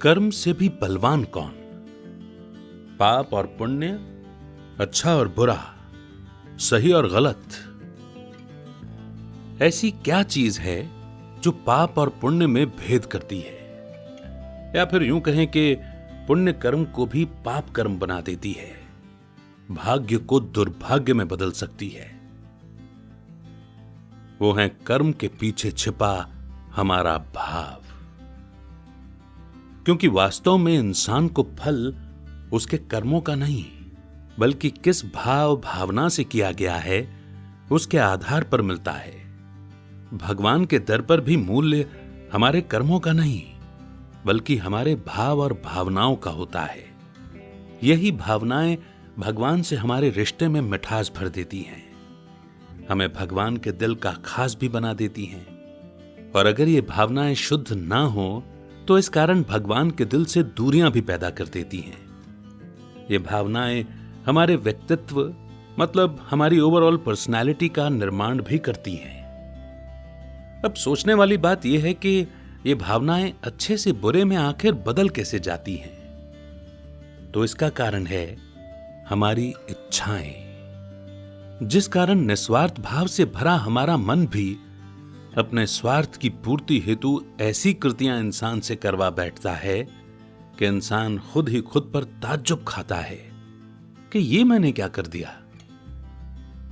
कर्म से भी बलवान कौन? पाप और पुण्य, अच्छा और बुरा, सही और गलत। ऐसी क्या चीज है जो पाप और पुण्य में भेद करती है? या फिर यूं कहें कि पुण्य कर्म को भी पाप कर्म बना देती है, भाग्य को दुर्भाग्य में बदल सकती है। वो है कर्म के पीछे छिपा हमारा भाव। क्योंकि वास्तव में इंसान को फल उसके कर्मों का नहीं, बल्कि किस भाव भावना से किया गया है उसके आधार पर मिलता है। भगवान के दर पर भी मूल्य हमारे कर्मों का नहीं, बल्कि हमारे भाव और भावनाओं का होता है। यही भावनाएं भगवान से हमारे रिश्ते में मिठास भर देती हैं, हमें भगवान के दिल का खास भी बना देती हैं। और अगर ये भावनाएं शुद्ध ना हो तो इस कारण भगवान के दिल से दूरियां भी पैदा कर देती हैं। ये भावनाएं हमारे व्यक्तित्व, मतलब हमारी ओवरऑल पर्सनालिटी का निर्माण भी करती हैं। अब सोचने वाली बात यह है कि ये भावनाएं अच्छे से बुरे में आखिर बदल कैसे जाती हैं? तो इसका कारण है हमारी इच्छाएं, जिस कारण निस्वार्थ भाव से भरा हमारा मन भी अपने स्वार्थ की पूर्ति हेतु ऐसी कृतियां इंसान से करवा बैठता है कि इंसान खुद ही खुद पर ताज्जुब खाता है कि ये मैंने क्या कर दिया।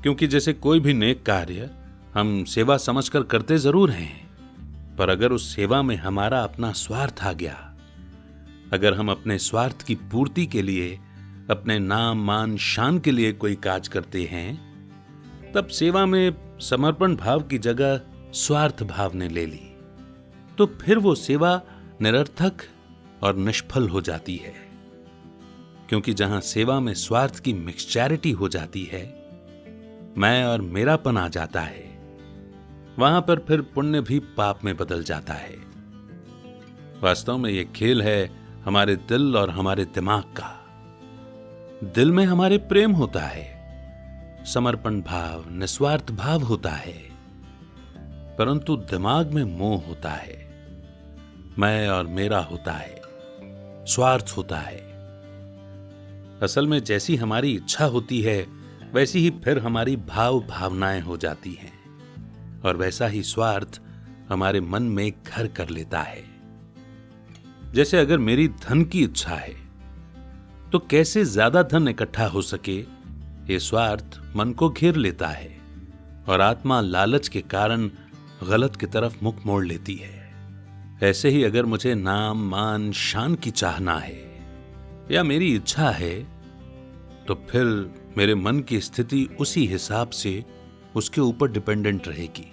क्योंकि जैसे कोई भी नेक कार्य हम सेवा समझकर करते जरूर हैं, पर अगर उस सेवा में हमारा अपना स्वार्थ आ गया, अगर हम अपने स्वार्थ की पूर्ति के लिए, अपने नाम मान शान के लिए कोई काज करते हैं, तब सेवा में समर्पण भाव की जगह स्वार्थ भाव ने ले ली, तो फिर वो सेवा निरर्थक और निष्फल हो जाती है। क्योंकि जहां सेवा में स्वार्थ की मिक्सचैरिटी हो जाती है, मैं और मेरापन आ जाता है, वहां पर फिर पुण्य भी पाप में बदल जाता है। वास्तव में यह खेल है हमारे दिल और हमारे दिमाग का। दिल में हमारे प्रेम होता है, समर्पण भाव, निस्वार्थ भाव होता है, परंतु दिमाग में मोह होता है, मैं और मेरा होता है, स्वार्थ होता है। असल में जैसी हमारी इच्छा होती है वैसी ही फिर हमारी भाव भावनाएं हो जाती हैं, और वैसा ही स्वार्थ हमारे मन में घर कर लेता है। जैसे अगर मेरी धन की इच्छा है तो कैसे ज्यादा धन इकट्ठा हो सके, ये स्वार्थ मन को घेर लेता है, और आत्मा लालच के कारण गलत की तरफ मुख मोड़ लेती है। ऐसे ही अगर मुझे नाम मान शान की चाहना है या मेरी इच्छा है, तो फिर मेरे मन की स्थिति उसी हिसाब से उसके ऊपर डिपेंडेंट रहेगी।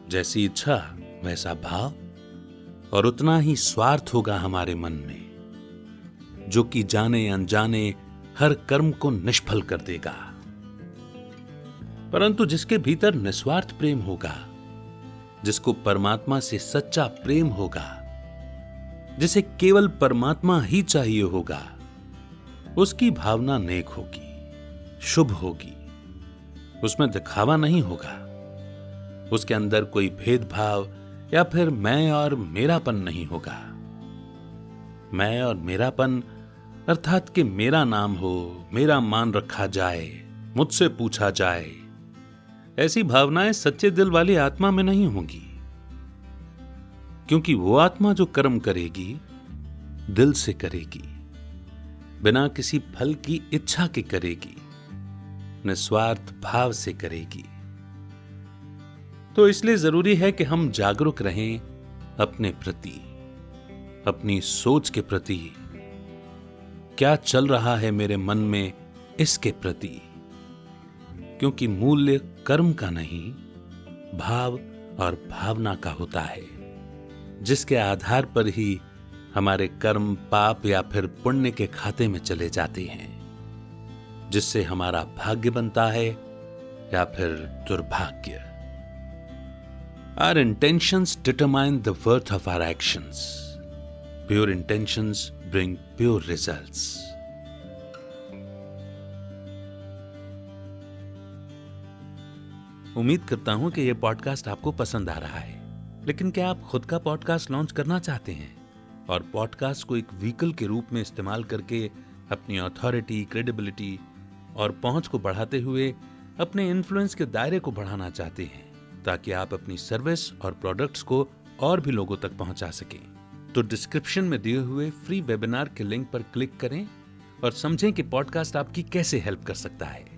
जैसी इच्छा वैसा भाव, और उतना ही स्वार्थ होगा हमारे मन में, जो कि जाने अनजाने हर कर्म को निष्फल कर देगा। परंतु जिसके भीतर निस्वार्थ प्रेम होगा, जिसको परमात्मा से सच्चा प्रेम होगा, जिसे केवल परमात्मा ही चाहिए होगा, उसकी भावना नेक होगी, शुभ होगी, उसमें दिखावा नहीं होगा, उसके अंदर कोई भेदभाव या फिर मैं और मेरापन नहीं होगा। मैं और मेरापन अर्थात कि मेरा नाम हो, मेरा मान रखा जाए, मुझसे पूछा जाए, ऐसी भावनाएं सच्चे दिल वाली आत्मा में नहीं होंगी। क्योंकि वो आत्मा जो कर्म करेगी दिल से करेगी, बिना किसी फल की इच्छा के करेगी, निस्वार्थ भाव से करेगी। तो इसलिए जरूरी है कि हम जागरूक रहें अपने प्रति, अपनी सोच के प्रति। क्या चल रहा है मेरे मन में, इसके प्रति। क्योंकि मूल्य कर्म का नहीं, भाव और भावना का होता है, जिसके आधार पर ही हमारे कर्म पाप या फिर पुण्य के खाते में चले जाते हैं, जिससे हमारा भाग्य बनता है या फिर दुर्भाग्य। Our intentions determine the worth of our actions. Pure intentions bring pure results. उम्मीद करता हूं कि यह पॉडकास्ट आपको पसंद आ रहा है। लेकिन क्या आप खुद का पॉडकास्ट लॉन्च करना चाहते हैं? और पॉडकास्ट को एक व्हीकल के रूप में इस्तेमाल करके अपनी अथॉरिटी, क्रेडिबिलिटी और पहुंच को बढ़ाते हुए अपने इन्फ्लुएंस के दायरे को बढ़ाना चाहते हैं, ताकि आप अपनी सर्विस और प्रोडक्ट्स को और भी लोगों तक पहुंचा सकें, तो डिस्क्रिप्शन में दिए हुए फ्री वेबिनार के लिंक पर क्लिक करें और समझें कि पॉडकास्ट आपकी कैसे हेल्प कर सकता है।